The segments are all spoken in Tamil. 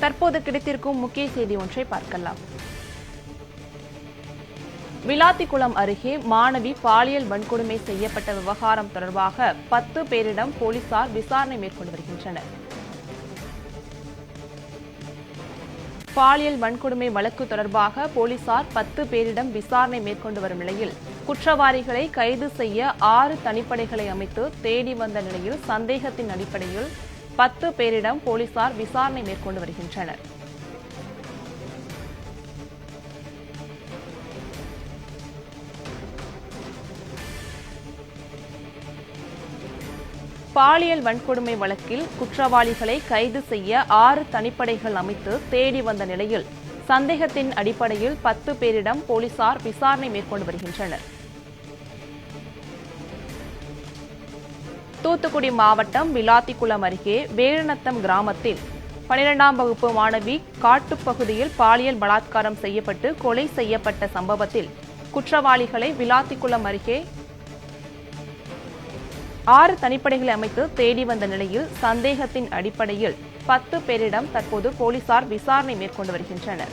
தற்போது கிடைத்திருக்கும் முக்கிய செய்தி ஒன்றை பார்க்கலாம். விளாத்திக்குளம் அருகே மாணவி பாலியல் வன்கொடுமை செய்யப்பட்ட விவகாரம் தொடர்பாக 10 பேரிடம் போலீசார் விசாரணை மேற்கொண்டு வருகின்றனர். பாலியல் வன்கொடுமை வழக்கு தொடர்பாக போலீசார் 10 பேரிடம் விசாரணை மேற்கொண்டு வரும் நிலையில் குற்றவாளிகளை கைது செய்ய 6 தனிப்படைகளை அமைத்து தேடி வந்த நிலையில் சந்தேகத்தின் அடிப்படையில் 10 பேரிடம் போலீசார் விசாரணை மேற்கொண்டு வருகின்றனர். பாலியல் வன்கொடுமை வழக்கில் குற்றவாளிகளை கைது செய்ய 6 தனிப்படைகள் அமைத்து தேடி வந்த நிலையில் சந்தேகத்தின் அடிப்படையில் 10 பேரிடம் போலீசார் விசாரணை மேற்கொண்டு வருகின்றனர். தூத்துக்குடி மாவட்டம் விளாத்திக்குளம் அருகே வேடநத்தம் கிராமத்தில் 12ஆம் வகுப்பு மாணவி காட்டுப்பகுதியில் பாலியல் பலாத்காரம் செய்யப்பட்டு கொலை செய்யப்பட்ட சம்பவத்தில் குற்றவாளிகளை விளாத்திக்குளம் அருகே 6 தனிப்படைகளை அமைத்து தேடி வந்த நிலையில் சந்தேகத்தின் அடிப்படையில் 10 பேரிடம் தற்போது போலீசார் விசாரணை மேற்கொண்டு வருகின்றனர்.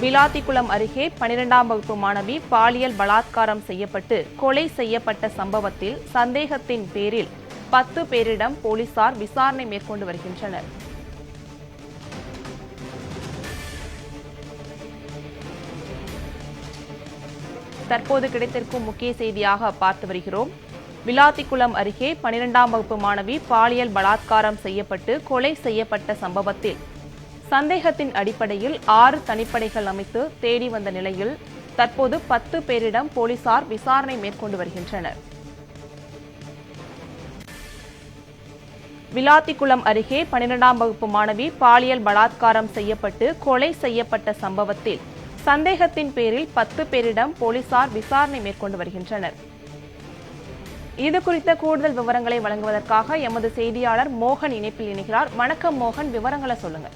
விளாத்திக்குளம் அருகே 12ஆம் வகுப்பு மாணவி பாலியல் பலாத்காரம் செய்யப்பட்டு கொலை செய்யப்பட்ட சம்பவத்தில் சந்தேகத்தின் பேரில் 10 பேரிடம் போலீசார் விசாரணை மேற்கொண்டு வருகின்றனர். தற்போது கிடைத்திருக்கும் முக்கிய செய்தியாக பார்த்து வருகிறோம். விளாத்திக்குளம் அருகே 12ஆம் வகுப்பு மாணவி பாலியல் பலாத்காரம் செய்யப்பட்டு கொலை செய்யப்பட்ட சம்பவத்தில் சந்தேகத்தின் அடிப்படையில் 6 தனிப்படைகள் அமைத்து தேடி வந்த நிலையில் தற்போது 10 பேரிடம் போலீசார் விசாரணை மேற்கொண்டு வருகின்றனர். விளாத்திக்குளம் அருகே 12ஆம் வகுப்பு மாணவி பாலியல் பலாத்காரம் செய்யப்பட்டு கொலை செய்யப்பட்ட சம்பவத்தில் சந்தேகத்தின் பேரில் 10 பேரிடம் போலீசார் விசாரணை மேற்கொண்டு வருகின்றனர். இது குறித்த கூடுதல் விவரங்களை வழங்குவதற்காக எமது செய்தியாளர் மோகன் இணைப்பில் இணைகிறார். வணக்கம் மோகன், விவரங்களை சொல்லுங்க.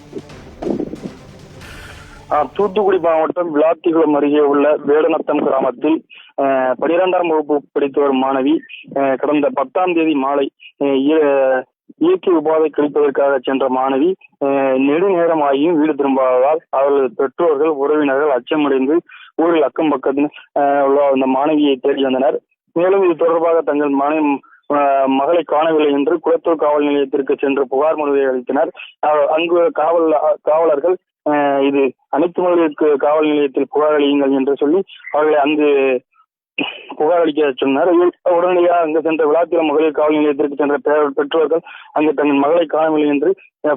தூத்துக்குடி மாவட்டம் விளாத்திக்குளம் அருகே உள்ள வேடநத்தம் கிராமத்தில் 12ஆம் வகுப்பு படித்து வரும் மாணவி கடந்த 10ஆம் தேதி மாலை இயற்கை உபாதை கழிப்பதற்காக சென்ற மாணவி நெடுநேரம் ஆகியும் வீடு திரும்பாததால் அவர்கள் பெற்றோர்கள் உறவினர்கள் அச்சமடைந்து ஊரில் அக்கம் பக்கத்தில் உள்ள அந்த மாணவியை தேடி வந்தனர். மேலும் இது தொடர்பாக தங்கள் மகளை காணவில்லை என்று குளத்தூர் காவல் நிலையத்திற்கு சென்று புகார் மனுவை அளித்தனர். அங்கு காவலர்கள் இது அனைத்து மகளிருக்கு காவல் நிலையத்தில் புகார் அளியுங்கள் என்று சொல்லி அவர்களை அங்கு புகார் அளிக்க சொன்னார். உடனடியாக அங்கு சென்ற விளாத்திக்குளம் மகளிர் காவல் நிலையத்திற்கு சென்ற பெற்றோர்கள் அங்கு தங்கள் மகளை காணவில்லை என்று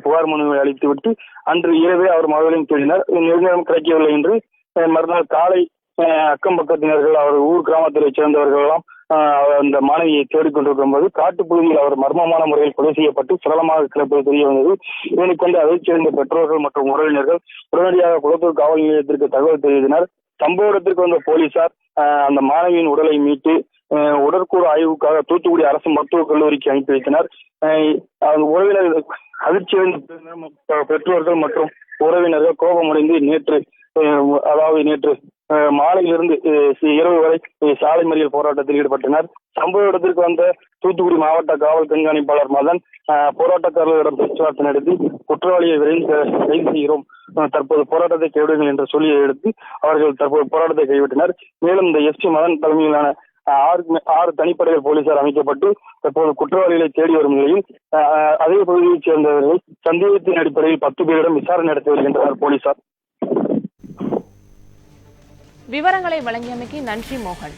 புகார் மனுவை அளித்துவிட்டு அன்று இரவே அவர் மகளையும் தேடினர். நெடுநேரம் கிடைக்கவில்லை என்று மறுநாள் காலை அக்கம் பக்கத்தினர்கள் அவர் ஊர் கிராமத்தை சேர்ந்தவர்கள் எல்லாம் அந்த மாணவியை தேடிக்கொண்டிருக்கும் போது காட்டுப்பகுதியில் அவர் மர்மமான முறையில் கொலை செய்யப்பட்டு சரளமாக கிடப்பது தெரிய வந்தது. இதனை கொண்டு அதைச் சேர்ந்த பெற்றோர்கள் மற்றும் உறவினர்கள் உடனடியாக குளத்தூர் காவல் நிலையத்திற்கு தகவல் தெரிவித்தனர். சம்பவ இடத்திற்கு வந்த போலீசார் அந்த மாணவியின் உடலை மீட்டு உடற்கூறு ஆய்வுக்காக தூத்துக்குடி அரசு மருத்துவக் கல்லூரிக்கு அனுப்பி வைத்தனர். உறவினர்கள் அதிர்ச்சியடைந்த பெற்றோர்கள் மற்றும் உறவினர்கள் கோபமடைந்து நேற்று மாலையிலிருந்து இரவு வரை சாலை மறியல் போராட்டத்தில் ஈடுபட்டனர். சம்பவ இடத்திற்கு வந்த தூத்துக்குடி மாவட்ட காவல் கண்காணிப்பாளர் மதன் போராட்டக்காரர்களிடம் பேச்சுவார்த்தை நடத்தி குற்றவாளியை விரைந்து கைது செய்கிறோம், தற்போது போராட்டத்தை கைவிடுங்கள் என்ற சொல்லியை எடுத்து அவர்கள் தற்போது போராட்டத்தை கைவிட்டனர். மேலும் இந்த எஸ்டி மதன் தலைமையிலான 6 தனிப்படைகள் போலீசார் அமைக்கப்பட்டு தற்போது குற்றவாளிகளை தேடி வரும் நிலையில் அதே பகுதியைச் சேர்ந்தவர்கள் சந்தேகத்தின் அடிப்படையில் 10 பேரிடம் விசாரணை நடத்தி வருகின்றனர் போலீசார். விவரங்களை வழங்கியமைக்கு நன்றி மோகன்.